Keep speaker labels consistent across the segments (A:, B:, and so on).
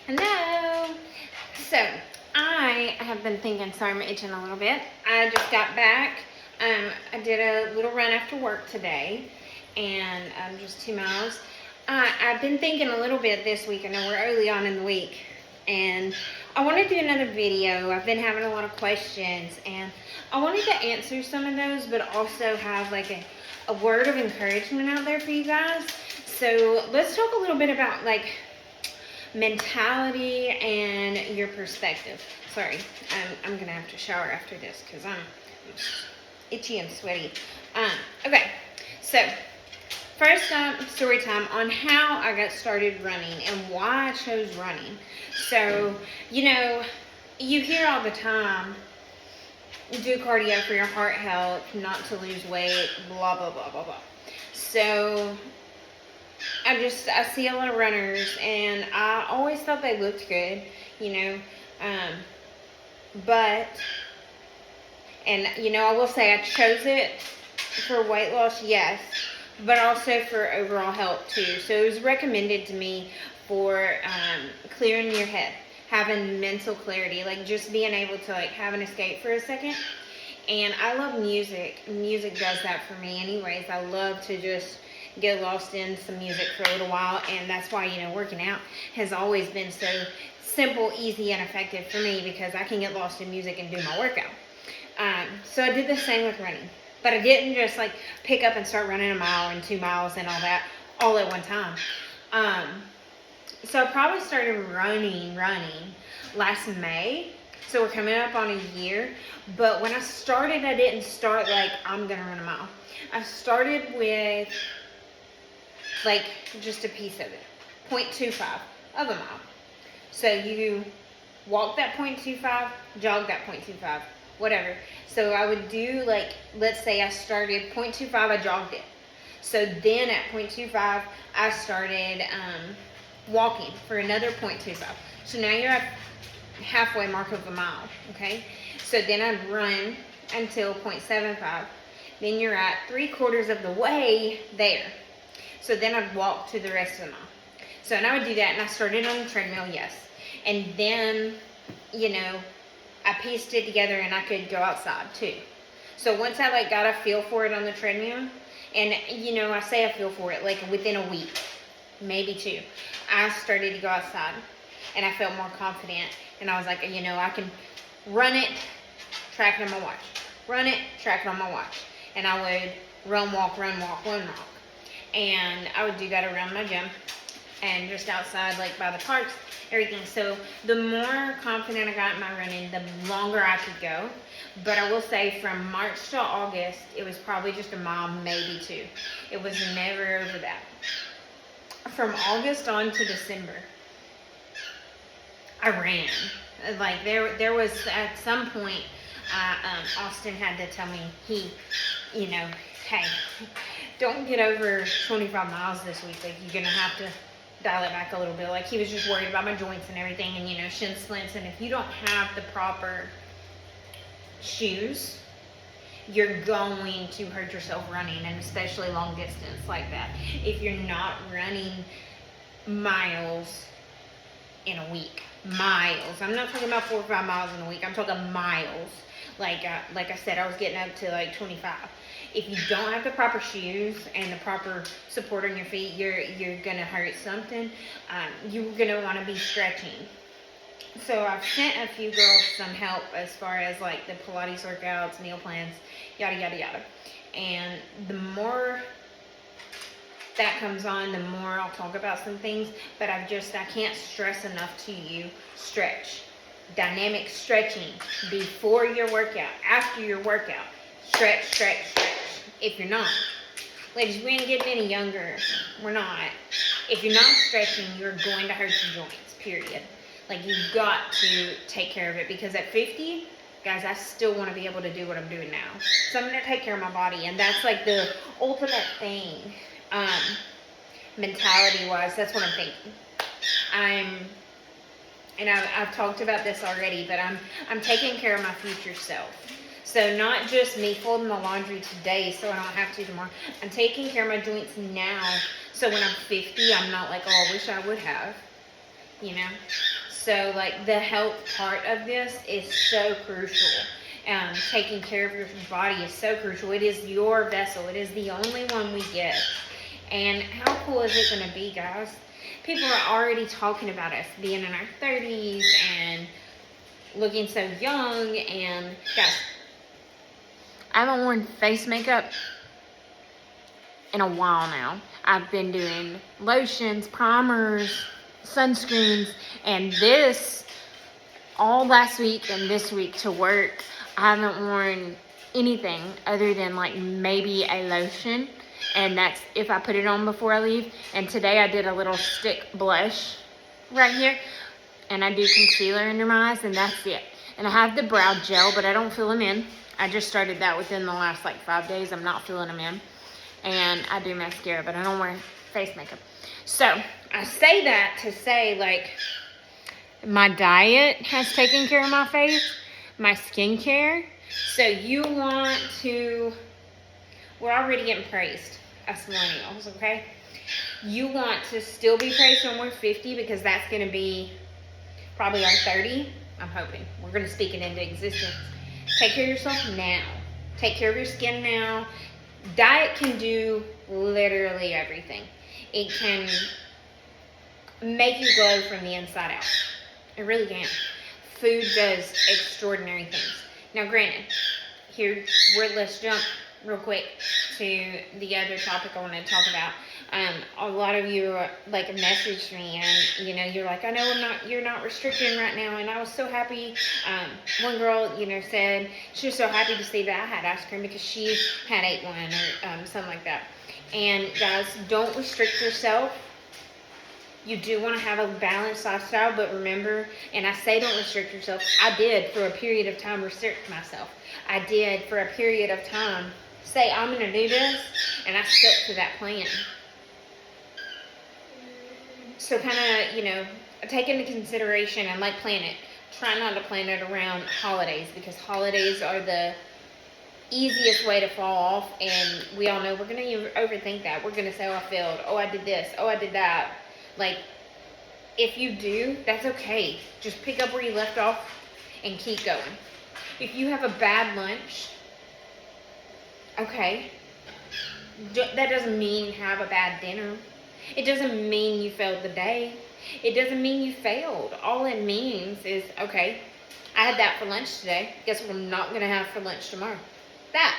A: Hello. So, I have been thinking, sorry I'm itching a little bit. I just got back. I did a little run after work today, and just 2 miles. I've been thinking a little bit this week. I know we're early on in the week, and I want to do another video. I've been having a lot of questions, and I wanted to answer some of those, but also have like a word of encouragement out there for you guys. So let's talk a little bit about like mentality and your perspective. Sorry, I'm gonna have to shower after this because I'm itchy and sweaty. Okay, so first up, story time on how I got started running and why I chose running. So, you know, you hear all the time, do cardio for your heart health, not to lose weight, blah, blah, blah, blah, blah. So, I see a lot of runners, and I always thought they looked good, you know, I will say I chose it for weight loss, yes, but also for overall health too. So it was recommended to me for clearing your head, having mental clarity, like just being able to like have an escape for a second. And I love music. Music does that for me anyways. I love to just get lost in some music for a little while, and that's why, you know, working out has always been so simple, easy, and effective for me, because I can get lost in music and do my workout. So I did the same with running, but I didn't just like pick up and start running a mile and 2 miles and all that all at one time. So I probably started running last May. So we're coming up on a year, but when I started, I didn't start like I'm gonna run a mile. I started with like just a piece of it, 0.25 of a mile. So you walk that 0.25, jog that 0.25, whatever. So I would do like, let's say I started 0.25, I jogged it. So then at 0.25, I started walking for another 0.25. So now you're at halfway mark of a mile, okay? So then I'd run until 0.75. Then you're at 3/4 of the way there. So then I'd walk to the rest of the mile. So and I would do that, and I started on the treadmill, yes. And then, you know, I pieced it together and I could go outside too. So once I like got a feel for it on the treadmill, and you know, I say I feel for it, like within a week, maybe 2, I started to go outside and I felt more confident, and I was like, you know, I can run it, track it on my watch. Run it, track it on my watch. And I would run, walk, run, walk, run, walk. And I would do that around my gym and just outside, like by the parks, everything. So the more confident I got in my running, the longer I could go. But I will say from March to August, it was probably just a mile, maybe 2. It was never over that. From August on to December, I ran. Like there was at some point, Austin had to tell me, you know, hey, don't get over 25 miles this week. Like, you're going to have to dial it back a little bit. Like, he was just worried about my joints and everything, and, you know, shin splints. And if you don't have the proper shoes, you're going to hurt yourself running, and especially long distance like that. If you're not running miles in a week. Miles. I'm not talking about 4 or 5 miles in a week. I'm talking miles. Like I said, I was getting up to like 25. If you don't have the proper shoes and the proper support on your feet, you're gonna hurt something. You're gonna want to be stretching. So I've sent a few girls some help as far as like the Pilates workouts, meal plans, yada yada yada. And the more that comes on, the more I'll talk about some things. But I can't stress enough to you, stretch. Dynamic stretching before your workout, after your workout. Stretch, stretch, stretch. If you're not, ladies, we ain't getting any younger. We're not. If you're not stretching, you're going to hurt your joints, period. Like, you've got to take care of it, because at 50, guys, I still want to be able to do what I'm doing now. So I'm going to take care of my body, and that's like the ultimate thing, mentality-wise. That's what I'm thinking. I've talked about this already, but I'm taking care of my future self. So not just me folding the laundry today so I don't have to tomorrow. I'm taking care of my joints now, so when I'm 50, I'm not like, oh, I wish I would have. you know? So, like, the health part of this is so crucial. Taking care of your body is so crucial. It is your vessel. It is the only one we get. And how cool is it going to be, guys? People are already talking about us being in our 30s and looking so young. And, guys, I haven't worn face makeup in a while now. I've been doing lotions, primers, sunscreens, and this all last week and this week to work. I haven't worn anything other than like maybe a lotion, and that's if I put it on before I leave. And today I did a little stick blush right here, and I do concealer under my eyes, and that's it. And I have the brow gel, but I don't fill them in. I just started that within the last like 5 days. I'm not filling them in. And I do mascara, but I don't wear face makeup. So I say that to say, like, my diet has taken care of my face, my skincare. So you want to, we're already getting praised as millennials, okay? You want to still be praised when we're 50, because that's going to be probably our 30. I'm hoping. We're going to speak it into existence. Take care of yourself now. Take care of your skin now. Diet can do literally everything. It can make you glow from the inside out. It really can. Food does extraordinary things. Now, granted, let's jump real quick to the other topic I want to talk about. A lot of you like messaged me, and you're like, I know you're not restricting right now, and I was so happy. One girl, said she was so happy to see that I had ice cream because she had ate one or something like that. And guys, don't restrict yourself. You do want to have a balanced lifestyle, but remember, and I say don't restrict yourself. I did for a period of time restrict myself. I did for a period of time say I'm going to do this, and I stuck to that plan. So kind of, take into consideration and like plan it. Try not to plan it around holidays, because holidays are the easiest way to fall off, and we all know we're going to overthink that. We're going to say, oh, I failed. Oh, I did this. Oh, I did that. Like, if you do, that's okay. Just pick up where you left off and keep going. If you have a bad lunch, okay, that doesn't mean have a bad dinner. It doesn't mean you failed the day. It doesn't mean you failed. All it means is, okay, I had that for lunch today. Guess what I'm not going to have for lunch tomorrow? That.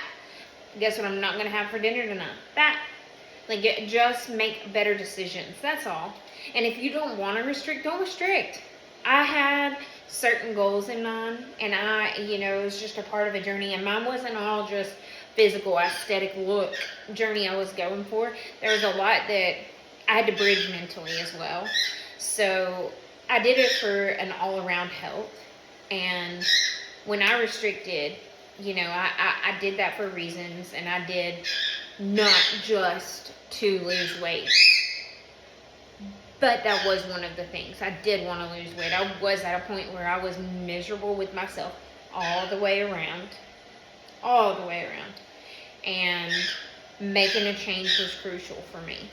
A: Guess what I'm not going to have for dinner tonight? That. Like, just make better decisions. That's all. And if you don't want to restrict, don't restrict. I had certain goals in mind, and it was just a part of a journey, and mine wasn't all just physical, aesthetic look journey I was going for. There was a lot that I had to bridge mentally as well. So I did it for an all-around health. And when I restricted, I did that for reasons, and I did not just to lose weight. But that was one of the things. I did want to lose weight. I was at a point where I was miserable with myself all the way around. All the way around. And making a change was crucial for me.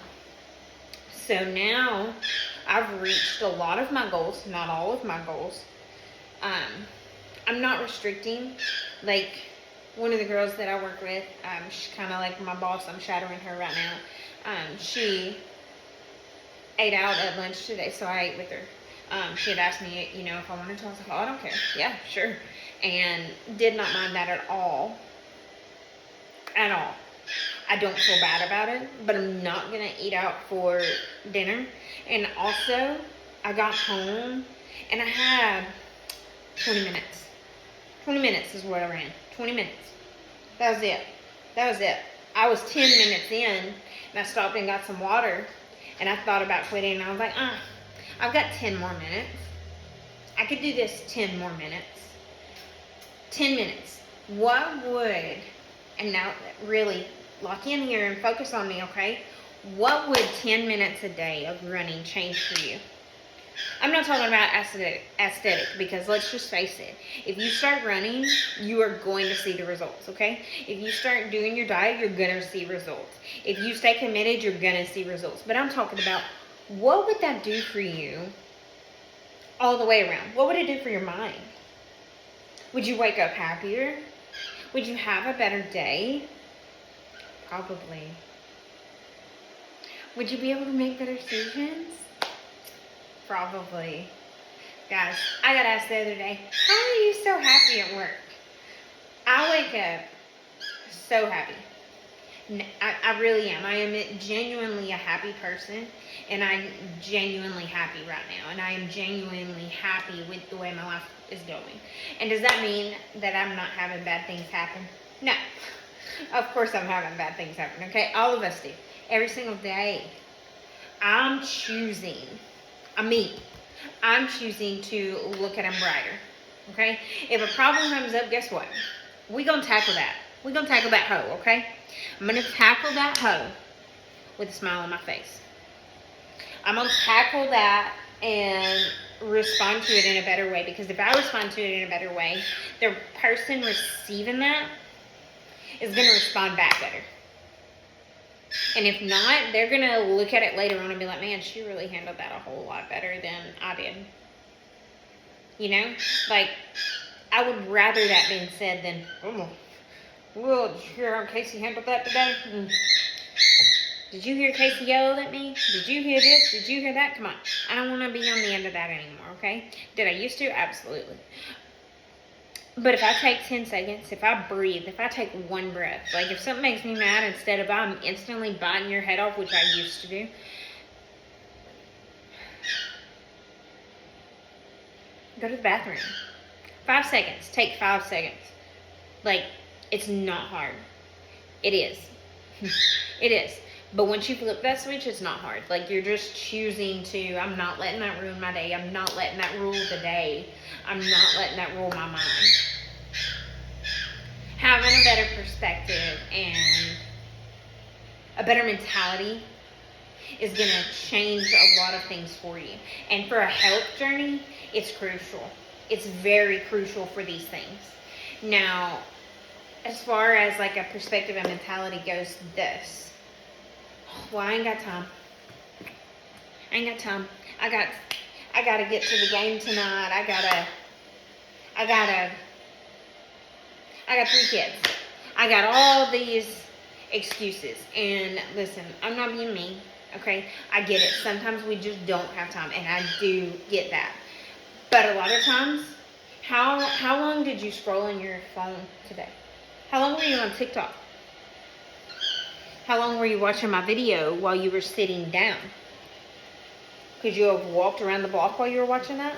A: So now I've reached a lot of my goals, not all of my goals. I'm not restricting. Like, one of the girls that I work with, she's kind of like my boss. I'm shadowing her right now. She ate out at lunch today, so I ate with her. She had asked me, if I wanted to. I was like, oh, I don't care. Yeah, sure. And did not mind that at all. At all. I don't feel bad about it, but I'm not going to eat out for dinner. And also, I got home, and I had 20 minutes. 20 minutes is what I ran. 20 minutes. That was it. That was it. I was 10 minutes in, and I stopped and got some water. And I thought about quitting, and I was like, I've got 10 more minutes. I could do this 10 more minutes. 10 minutes. What would, and now really lock in here and focus on me, okay? What would 10 minutes a day of running change for you? I'm not talking about aesthetic, because let's just face it. If you start running, you are going to see the results, okay? If you start doing your diet, you're going to see results. If you stay committed, you're going to see results. But I'm talking about, what would that do for you all the way around. What would it do for your mind? Would you wake up happier? Would you have a better day? Probably. Would you be able to make better decisions? Probably. Guys, I got asked the other day, how are you so happy at work? I wake up so happy. I really am. I am genuinely a happy person, and I'm genuinely happy right now, and I am genuinely happy with the way my life is going. And does that mean that I'm not having bad things happen? No. Of course I'm having bad things happen, okay? All of us do. Every single day. I'm choosing to look at them brighter, okay? If a problem comes up, guess what? We're going to tackle that. We're going to tackle that hoe, okay? I'm going to tackle that hoe with a smile on my face. I'm going to tackle that and respond to it in a better way, because if I respond to it in a better way, the person receiving that is going to respond back better. And if not, they're going to look at it later on and be like, man, she really handled that a whole lot better than I did. You know? Like, I would rather that being said than, oh, well, did you hear how Casey handled that today? Did you hear Casey yell at me? Did you hear this? Did you hear that? Come on. I don't want to be on the end of that anymore, okay? Did I used to? Absolutely. But if I take 10 seconds, if I breathe, if I take one breath, like if something makes me mad, instead of I'm instantly biting your head off, which I used to do, go to the bathroom. 5 seconds. Take 5 seconds. Like, it's not hard. It is. It is. But once you flip that switch, it's not hard. Like, you're just choosing to, I'm not letting that ruin my day. I'm not letting that rule the day. I'm not letting that rule my mind. Having a better perspective and a better mentality is going to change a lot of things for you. And for a health journey, it's crucial. It's very crucial for these things. Now, as far as like a perspective and mentality goes, this. Well, I ain't got time. I gotta get to the game tonight. I got 3 kids. I got all these excuses. And listen, I'm not being mean, okay? I get it. Sometimes we just don't have time, and I do get that. But a lot of times, how long did you scroll on your phone today? How long were you on TikTok? How long were you watching my video while you were sitting down? Could you have walked around the block while you were watching that?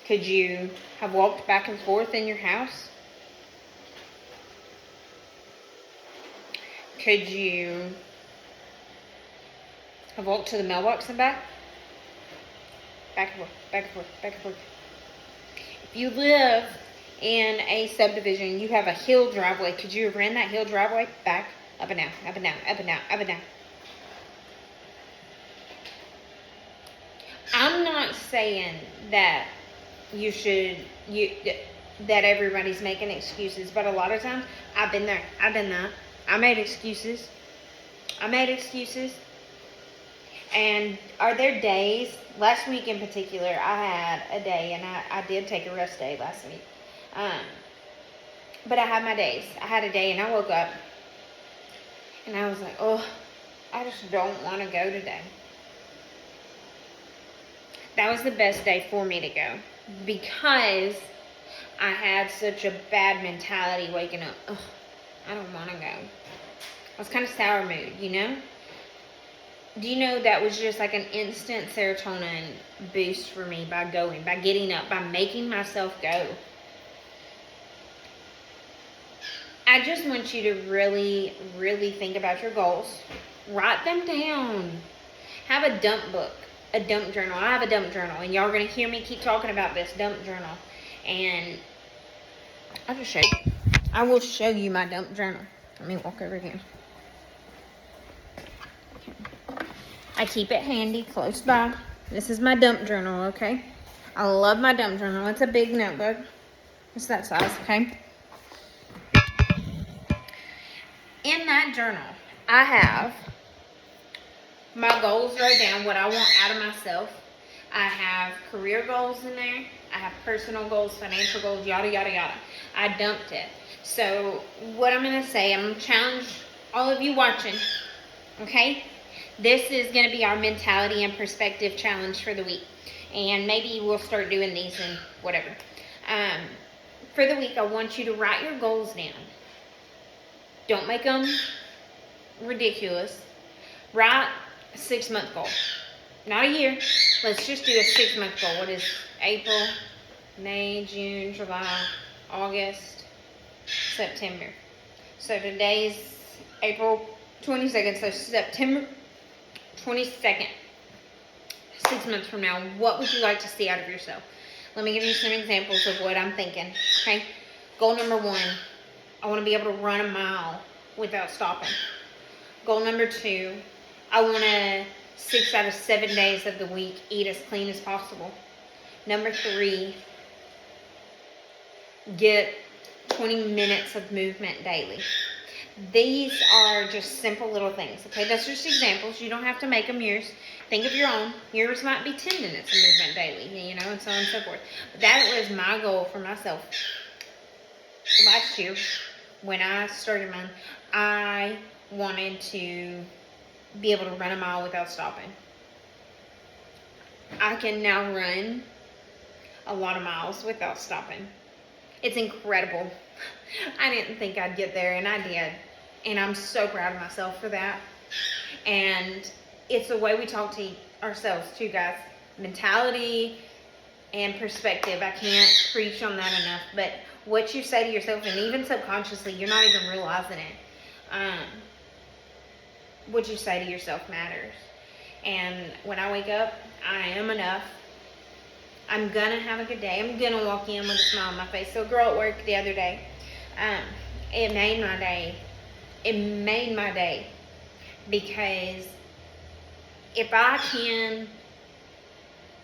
A: Could you have walked back and forth in your house? Could you have walked to the mailbox and back? Back and forth, back and forth, back and forth. If you live in a subdivision, you have a hill driveway. Could you have ran that hill driveway back, up and down, up and down, up and down, up and down? I'm not saying that that everybody's making excuses, but a lot of times I've been there. I've done that. I made excuses. And are there days, last week in particular, I had a day, and I did take a rest day last week. But I had my days. I had a day, and I woke up, and I was like, oh, I just don't want to go today. That was the best day for me to go, because I had such a bad mentality waking up. Oh, I don't want to go. I was kind of sour mood, you know? Do you know that was just like an instant serotonin boost for me by going, by getting up, by making myself go? I just want you to really, really think about your goals. Write them down. Have a dump book, a dump journal. I have a dump journal, and y'all are going to hear me keep talking about this dump journal. And I'll just show you. I will show you my dump journal. Let me walk over here. I keep it handy, close by. This is my dump journal, okay? I love my dump journal. It's a big notebook. It's that size, okay? In that journal, I have my goals wrote down, what I want out of myself. I have career goals in there. I have personal goals, financial goals, yada, yada, yada. I dumped it. So what I'm going to say, I'm going to challenge all of you watching, okay? This is going to be our mentality and perspective challenge for the week. And maybe we'll start doing these and whatever. For the week, I want you to write your goals down. Don't make them ridiculous. Write a 6-month goal. Not a year. Let's just do a 6-month goal. What is April, May, June, July, August, September. So today's April 22nd, so September 22nd. 6 months from now, what would you like to see out of yourself? Let me give you some examples of what I'm thinking. Okay. Goal number 1, I want to be able to run a mile without stopping. Goal number 2, I want to 6 out of 7 days of the week eat as clean as possible. Number 3, get 20 minutes of movement daily. These are just simple little things, okay? That's just examples. You don't have to make them yours. Think of your own. Yours might be 10 minutes of movement daily, you know, and so on and so forth. But that was my goal for myself. Last year, when I started mine, I wanted to be able to run a mile without stopping. I can now run a lot of miles without stopping. It's incredible. I didn't think I'd get there, and I did. And I'm so proud of myself for that. And it's the way we talk to ourselves too, guys. Mentality and perspective. I can't preach on that enough. But what you say to yourself, and even subconsciously, you're not even realizing it. What you say to yourself matters. And when I wake up, I am enough. I'm gonna have a good day. I'm gonna walk in with a smile on my face. So a girl at work the other day, it made my day. It made my day. Because if I can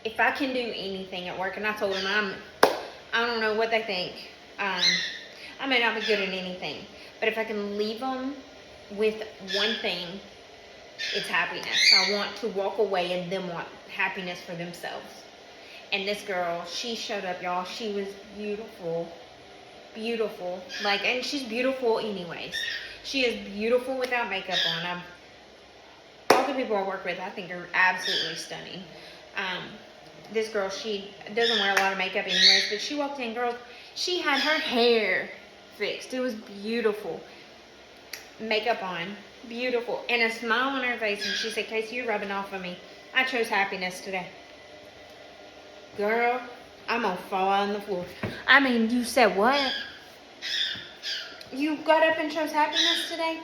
A: do anything at work, and I told them I don't know what they think. I may not be good at anything. But if I can leave them with one thing, it's happiness. I want to walk away and them want happiness for themselves. And this girl, she showed up, y'all. She was beautiful. Beautiful. Like, and she's beautiful anyways. She is beautiful without makeup on. All the people I work with, I think, are absolutely stunning. This girl, she doesn't wear a lot of makeup anyways, but she walked in, girl, she had her hair fixed. It was beautiful. Makeup on. Beautiful. And a smile on her face, and she said, Casey, you're rubbing off on me. I chose happiness today. Girl, I'm gonna fall on the floor. I mean, you said what? You got up and chose happiness today?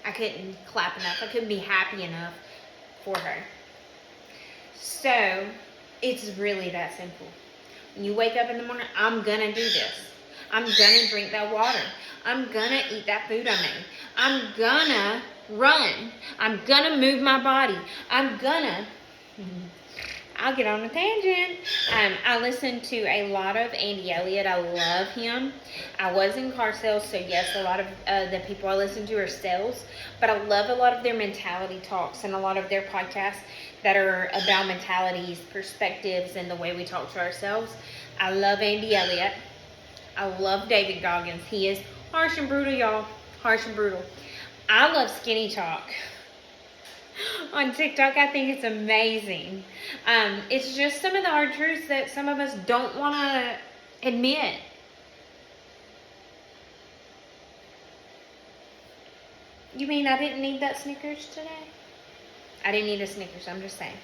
A: I couldn't clap enough. I couldn't be happy enough for her. So, it's really that simple. When you wake up in the morning, I'm gonna do this. I'm gonna drink that water. I'm gonna eat that food I made. I'm gonna run. I'm gonna move my body. I'll get on a tangent. I listen to a lot of Andy Elliott. I love him. I was in car sales, so yes, a lot of the people I listen to are sales, but I love a lot of their mentality talks and a lot of their podcasts that are about mentalities, perspectives, and the way we talk to ourselves. I love Andy Elliott. I love David Goggins. He is harsh and brutal, y'all. Harsh and brutal. I love Skinny Talk on TikTok. I think it's amazing. It's just some of the hard truths that some of us don't want to admit. You mean I didn't need that Snickers today? I didn't need a Snickers, I'm just saying.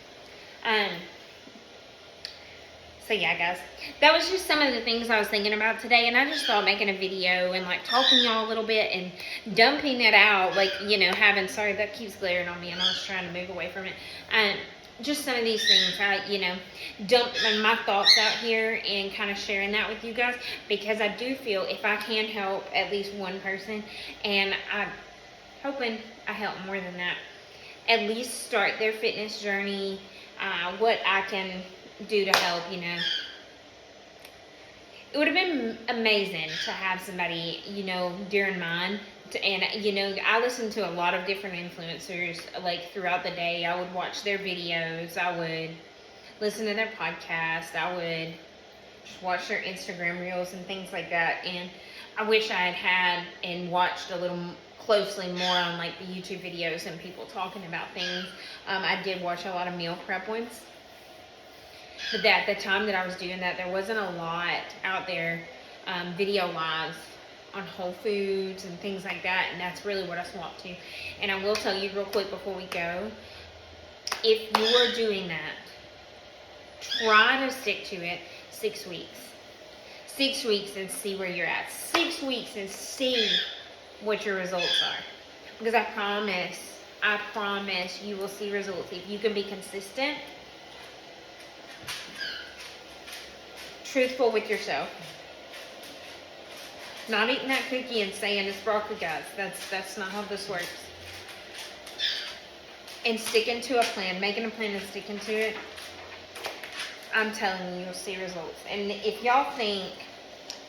A: So yeah, guys, that was just some of the things I was thinking about today, and I just thought making a video and like talking to y'all a little bit and dumping it out, like, you know, sorry, that keeps glaring on me and I was trying to move away from it. Just some of these things, dumping my thoughts out here and kind of sharing that with you guys, because I do feel if I can help at least one person, and I'm hoping I help more than that, at least start their fitness journey, what I can do to help, you know. It would have been amazing to have somebody, you know, during mine And you know, I listen to a lot of different influencers like throughout the day. I would watch their videos, I would listen to their podcast, I would just watch their Instagram reels and things like that. And I wish I had and watched a little closely more on like the YouTube videos and people talking about things. I did watch a lot of meal prep ones, but at the time that I was doing that, there wasn't a lot out there, video wise, on Whole Foods and things like that, and that's really what I swapped to. And I will tell you real quick before we go, if you are doing that, try to stick to it 6 weeks. 6 weeks and see where you're at. 6 weeks and see what your results are. Because I promise you will see results. If you can be consistent, truthful with yourself. Not eating that cookie and saying it's broccoli, guys. That's not how this works. And sticking to a plan, making a plan and sticking to it, I'm telling you, you'll see results. And if y'all think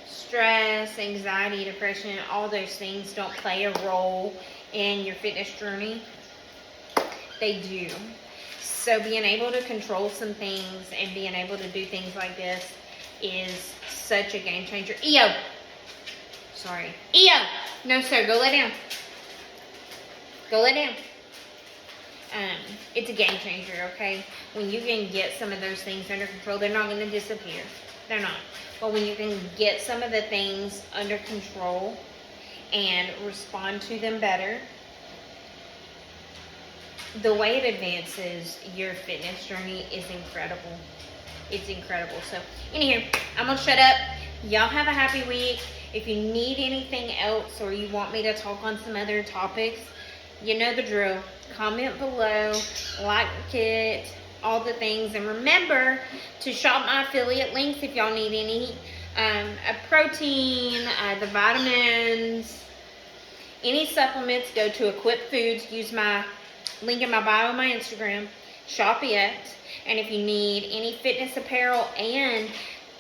A: stress, anxiety, depression, all those things don't play a role in your fitness journey, they do. So being able to control some things and being able to do things like this is such a game changer. EO! Sorry. EO! No, sir. Go lay down. Go lay down. It's a game changer, okay? When you can get some of those things under control, they're not going to disappear. They're not. But when you can get some of the things under control and respond to them better, the way it advances your fitness journey is incredible. It's incredible. So, anywho, I'm going to shut up. Y'all have a happy week. If you need anything else or you want me to talk on some other topics, you know the drill. Comment below, like it, all the things. And remember to shop my affiliate links if y'all need any a protein, the vitamins, any supplements. Go to Equip Foods. Use my link in my bio on my Instagram. Shop it. And if you need any fitness apparel, and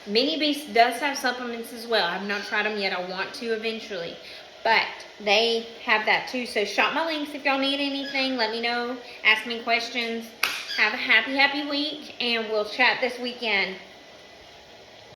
A: Mini Beast does have supplements as well. I've not tried them yet. I want to eventually. But they have that too. So shop my links if y'all need anything. Let me know. Ask me questions. Have a happy week. And we'll chat this weekend.